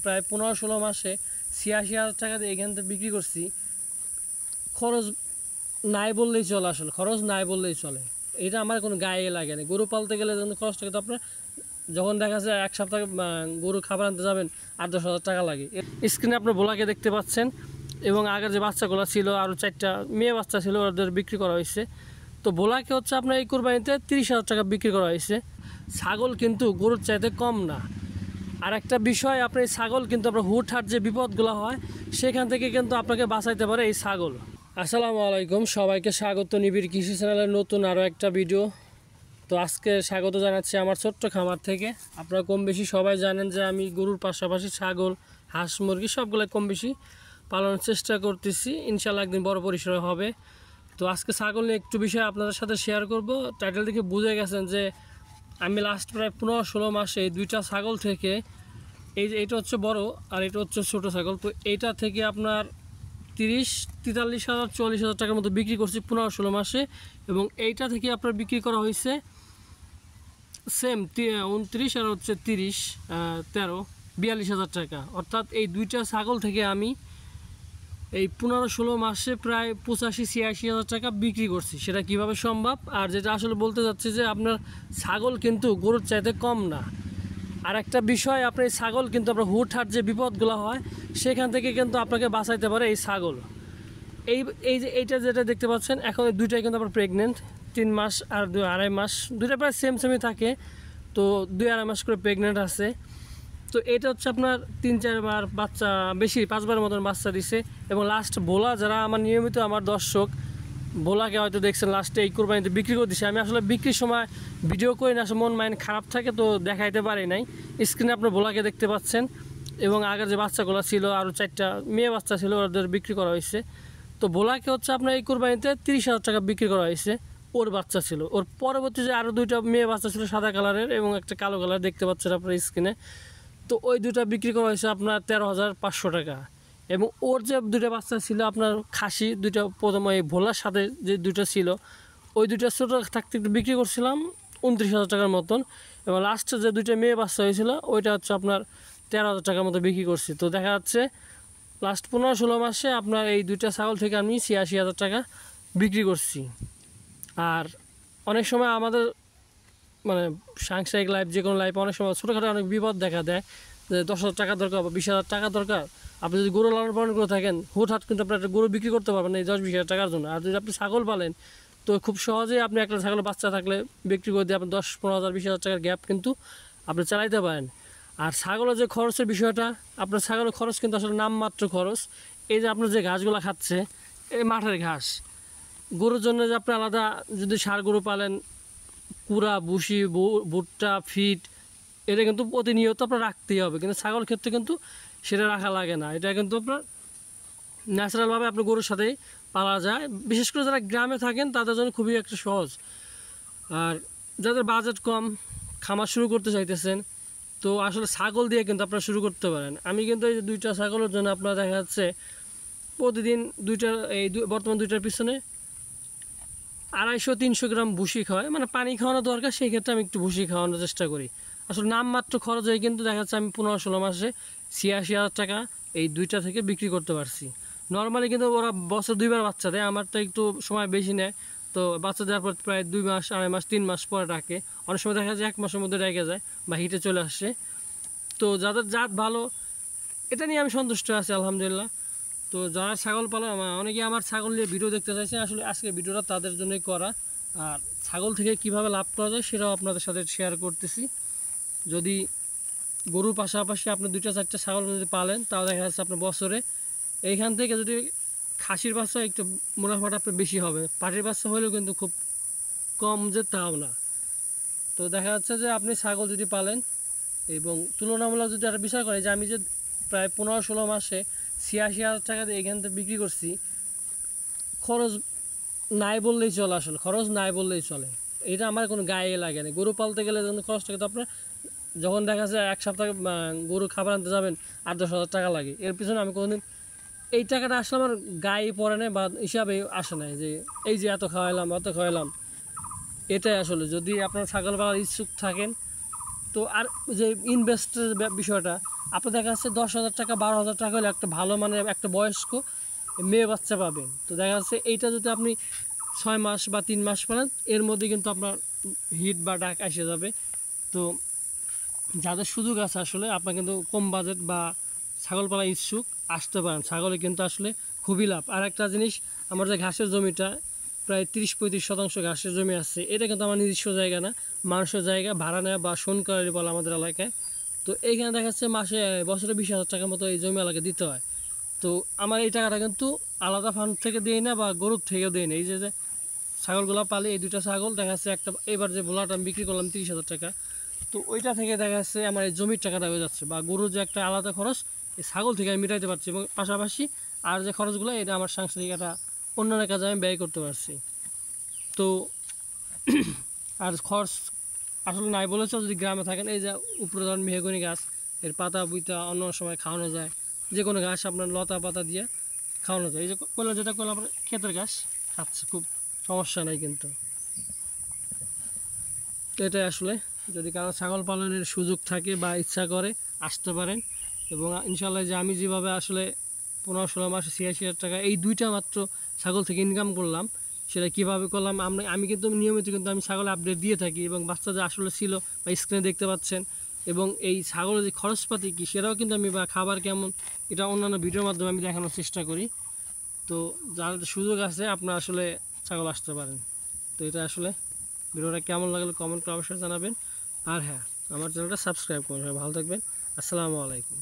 প্রায় 15-16 মাসে 86,000 টাকা দিয়ে এখান থেকে বিক্রি করছি। খরচ নাই বললেই চলে, আসলে খরচ নাই বললেই চলে। এটা আমার কোনো গায়ে লাগে না। গরু পালতে গেলে যখন খরচটা কিন্তু আপনার যখন দেখা যায় এক সপ্তাহে গরু খাবার আনতে যাবেন 8-10 হাজার টাকা লাগে। স্ক্রিনে আপনার ভোলাকে দেখতে পাচ্ছেন এবং আগের যে বাচ্চাগুলো ছিল আরও 4টা মেয়ে বাচ্চা ছিল, ওদের বিক্রি করা হয়েছে। তো ভোলাকে হচ্ছে আপনার এই কোরবানিতে 30,000 টাকা বিক্রি করা হয়েছে। ছাগল কিন্তু গরুর চাইতে কম না। আর একটা বিষয়, আপনার এই ছাগল কিন্তু আপনার হুটহাট যে বিপদগুলো হয় সেখান থেকে কিন্তু আপনাকে বাঁচাইতে পারে এই ছাগল। আসসালামু আলাইকুম, সবাইকে স্বাগত নিবিড় কৃষি চ্যানেলের নতুন আরও একটা ভিডিও। তো আজকে স্বাগত জানাচ্ছি আমার ছোট্ট খামার থেকে। আপনারা কম বেশি সবাই জানেন যে আমি গরুর পাশাপাশি ছাগল, হাঁস, মুরগি সবগুলো কম বেশি পালনের চেষ্টা করতেছি। ইনশাল্লাহ একদিন বড় পরিসরে হবে। তো আজকে ছাগল নিয়ে একটু বিষয় আপনাদের সাথে শেয়ার করব। টাইটেল দেখে বুঝে গেছেন যে আমি লাস্ট প্রায় 15-16 মাসে এই দুইটা ছাগল থেকে, এই যে এটা হচ্ছে বড় আর এটা হচ্ছে ছোটো ছাগল, তো এইটা থেকে আপনার 30-43 হাজার 40,000 টাকার মতো বিক্রি করছি 15-16 মাসে। এবং এইটা থেকে আপনার বিক্রি করা হয়েছে সেম 29 আর হচ্ছে 42,000 টাকা। অর্থাৎ এই দুইটা ছাগল থেকে আমি এই 15-16 মাসে প্রায় 85-86 হাজার টাকা বিক্রি করছি। সেটা কিভাবে সম্ভব? আর যেটা আসলে বলতে যাচ্ছি যে আপনার ছাগল কিন্তু গরুর চাইতে কম না। আর একটা বিষয়, আপনার এই ছাগল কিন্তু আপনার হুটহাট যে বিপদগুলো হয় সেখান থেকে কিন্তু আপনাকে বাঁচাইতে পারে এই ছাগল। এই যে এইটা যেটা দেখতে পাচ্ছেন এখন দুইটাই কিন্তু আপনার প্রেগনেন্ট, 3 মাস আর 2-2.5 মাস, দুইটা প্রায় সেমই থাকে। তো 2-2.5 মাস করে প্রেগনেন্ট আছে। তো এটা হচ্ছে আপনার 3-4 বার বাচ্চা, বেশি 5 বারের মতন বাচ্চা দিছে। এবং লাস্ট ভোলা, যারা আমার নিয়মিত আমার দর্শক, ভোলাকে হয়তো দেখছেন লাস্টে এই কোরবানিতে বিক্রি করে দিছে। আমি আসলে বিক্রির সময় ভিডিও করি না, আসলে মন মাইন্ড খারাপ থাকে, তো দেখাইতে পারি নাই। স্ক্রিনে আপনার ভোলাকে দেখতে পাচ্ছেন এবং আগের যে বাচ্চাগুলো ছিল আরও 4টা মেয়ে বাচ্চা ছিল, ওদের বিক্রি করা হয়েছে। তো ভোলাকে হচ্ছে আপনার এই কোরবানিতে 30,000 টাকা বিক্রি করা হয়েছে। ওর বাচ্চা ছিল, ওর পরবর্তী যে আরও 2টা মেয়ে বাচ্চা ছিল সাদা কালারের এবং একটা কালো কালার দেখতে পাচ্ছেন আপনার স্ক্রিনে। তো ওই দুটা বিক্রি করা হয়েছে আপনার 13,500 টাকা। এবং ওর যে 2টা বাচ্চা ছিল আপনার খাসি, 2টা প্রথমে এই ভোলার সাথে যে 2টা ছিল, ওই 2টা ছোটো থাকতে একটু বিক্রি করছিলাম 29,000 টাকার মতন। এবং লাস্টে যে 2টা মেয়ে বাচ্চা হয়েছিল ওইটা হচ্ছে আপনার 13,000 টাকার মতো বিক্রি করছি। তো দেখা যাচ্ছে লাস্ট 15-16 মাসে আপনার এই 2টা ছাগল থেকে আমি 86,000 টাকা বিক্রি করছি। আর অনেক সময় আমাদের মানে সাংসারিক লাইফ, যে কোনো লাইফে অনেক সময় ছোটোখাটো অনেক বিপদ দেখা দেয়, যে 10,000 টাকা দরকার বা 20,000 টাকা দরকার। আপনি যদি গরু লালন পালন করে থাকেন, হুটহাট কিন্তু আপনি একটা গরু বিক্রি করতে পারবেন এই 10-20,000 টাকার জন্য। আর যদি আপনি ছাগল পালেন, তো খুব সহজেই আপনি একটা ছাগলের বাচ্চা থাকলে বিক্রি করে দিয়ে আপনি 10-15,000 20,000 টাকার গ্যাপ কিন্তু আপনি চালাইতে পারেন। আর ছাগলের যে খরচের বিষয়টা, আপনার ছাগলের খরচ কিন্তু আসলে নামমাত্র খরচ। এই যে আপনার যে ঘাসগুলো খাচ্ছে, এই মাঠের ঘাস, গরুর জন্য যে আপনি আলাদা যদি ষাঁড় গরু পালেন, কুড়া, ভুসি, ভুট্টা, ফিট, এটা কিন্তু প্রতিনিয়ত আপনার রাখতেই হবে। কিন্তু ছাগল ক্ষেত্রে কিন্তু সেটা রাখা লাগে না। এটা কিন্তু আপনার ন্যাচারালভাবে আপনার গরুর সাথেই পালা যায়। বিশেষ করে যারা গ্রামে থাকেন তাদের জন্য খুবই একটা সহজ। আর যাদের বাজেট কম, খামার শুরু করতে চাইতেছেন, তো আসলে ছাগল দিয়ে কিন্তু আপনারা শুরু করতে পারেন। আমি কিন্তু এই যে 2টা ছাগলের জন্য আপনারা দেখা যাচ্ছে প্রতিদিন বর্তমান 2টার পিছনে 250-300 গ্রাম ভুসি খাওয়াই, মানে পানি খাওয়ানো দরকার, সেই ক্ষেত্রে আমি একটু ভুসি খাওয়ানোর চেষ্টা করি। আসলে নামমাত্র খরচ হয়ে কিন্তু দেখা যাচ্ছে আমি 15-16 মাসে 86,000 টাকা এই 2টা থেকে বিক্রি করতে পারছি। নর্মালি কিন্তু ওরা বছর 2বার বাচ্চা দেয়, আমার তো একটু সময় বেশি নেয়। তো বাচ্চা দেওয়ার পর প্রায় 2 মাস, 2.5 মাস, 3 মাস পরে রাখে। অনেক সময় দেখা যায় 1 মাসের মধ্যে রেখে যায় বা হিটে চলে আসে। তো যাদের জাত ভালো, এটা নিয়ে আমি সন্তুষ্ট আছি আলহামদুলিল্লাহ। তো যারা ছাগল পালন, অনেকে আমার ছাগল নিয়ে ভিডিও দেখতে চাইছে, আসলে আজকে ভিডিওটা তাদের জন্যই করা। আর ছাগল থেকে কিভাবে লাভ করা যায় সেটাও আপনাদের সাথে শেয়ার করতেছি। যদি গরুর পাশাপাশি আপনি 2-4টা ছাগল যদি পালেন, তাও দেখা যাচ্ছে আপনার বছরে এইখান থেকে যদি খাসির বাচ্চা একটু মুনাফাটা আপনার বেশি হবে, পাটির বাচ্চা হলেও কিন্তু খুব কম যে তাও না। তো দেখা যাচ্ছে যে আপনি ছাগল যদি পালেন এবং তুলনামূলক যদি একটা বিচার করেন যে আমি যে প্রায় 15-16 মাসে 86,000 টাকা দিয়ে এখান থেকে বিক্রি করছি, খরচ নাই বললেই চলে, আসলে খরচ নাই বললেই চলে। এটা আমার কোনো গায়ে লাগে না। গরু পালতে গেলে যখন খরচটা কিন্তু আপনার যখন দেখা যায় এক সপ্তাহে গরু খাবার আনতে যাবেন 8-10 হাজার টাকা লাগে, এর পিছনে আমি কোনোদিন এই টাকাটা আসলে আমার গায়ে পড়ে না বা হিসাবে আসে নাই যে এই যে এত খাওয়াইলাম অত খাওয়াইলাম। এটাই আসলে, যদি আপনার ছাগল পালার ইচ্ছুক থাকেন, তো আর যে ইনভেস্টের বিষয়টা, আপনার দেখা যাচ্ছে 10,000 টাকা 12,000 টাকা হলে একটা ভালো মানের একটা বয়স্ক মেয়ে বাচ্চা পাবেন। তো দেখা যাচ্ছে এইটা যদি আপনি 6 মাস বা 3 মাস পালেন, এর মধ্যে কিন্তু আপনার হিট বা ডাক এসে যাবে। তো যাদের সুযোগ আছে আসলে আপনার কিন্তু কম বাজেট বা ছাগল পালা ইচ্ছুক আসতে পারেন। ছাগলে কিন্তু আসলে খুবই লাভ। আর একটা জিনিস, আমার যে ঘাসের জমিটা প্রায় 30-35% ঘাসের জমি আছে, এটা কিন্তু আমার নিজস্ব জায়গা না, মানুষের জায়গা, ভাড়া নেওয়া বা সনকারি বলে আমাদের এলাকায়। তো এইখানে দেখা যাচ্ছে মাসে বছরে 20,000 টাকার মতো এই জমি এলাকায় দিতে হয়। তো আমার এই টাকাটা কিন্তু আলাদা ফান্ড থেকে দেই না বা গরুর থেকেও দেই না। এই যে ছাগলগুলো পালি, এই দুটো ছাগল দেখা যাচ্ছে একটা এবার যে বোলাটা আমি বিক্রি করলাম 30,000 টাকা, তো ওইটা থেকে দেখা যাচ্ছে আমার এই জমির টাকাটা হয়ে যাচ্ছে, বা গরুর যে একটা আলাদা খরচ এই ছাগল থেকে আমি মেটাইতে পারছি, এবং পাশাপাশি আর যে খরচগুলো এটা আমার সাংসারিক একটা অন্যান্য কাজে আমি ব্যয় করতে পারছি। তো আর খরচ আসলে নাই বলেছে, যদি গ্রামে থাকেন এই যে উপরে ধরেন মেহগনি গাছ, এর পাতা বুইতা অন্য সময় খাওয়ানো যায়, যে কোনো ঘাস আপনার লতা পাতা দিয়ে খাওয়ানো যায়। এই যে করলাম, যেটা করলাম আপনার ক্ষেতের ঘাস খাচ্ছে, খুব সমস্যা নাই কিন্তু। তো এটাই আসলে, যদি কারো ছাগল পালনের সুযোগ থাকে বা ইচ্ছা করে আসতে পারেন। এবং ইনশাল্লাহ যে আমি যেভাবে আসলে 15-16 মাসে 86,000 টাকা এই দুইটা মাত্র ছাগল থেকে ইনকাম করলাম, সেটা কীভাবে করলাম আমি কিন্তু নিয়মিত কিন্তু আমি ছাগল আপডেট দিয়ে থাকি, এবং বাচ্চা যে আসলে ছিল বা স্ক্রিনে দেখতে পাচ্ছেন, এবং এই ছাগলের যে খরচপাতি কী সেটাও কিন্তু আমি, বা খাবার কেমন, এটা অন্যান্য ভিডিওর মাধ্যমে আমি দেখানোর চেষ্টা করি। তো যার সুযোগ আছে আপনার আসলে ছাগল আসতে পারেন। তো এটা আসলে ভিডিওটা কেমন লাগলো কমেন্ট করে অবশ্যই জানাবেন। আর হ্যাঁ, আমার চ্যানেলটা সাবস্ক্রাইব করুন। ভালো থাকবেন। আসসালামু আলাইকুম।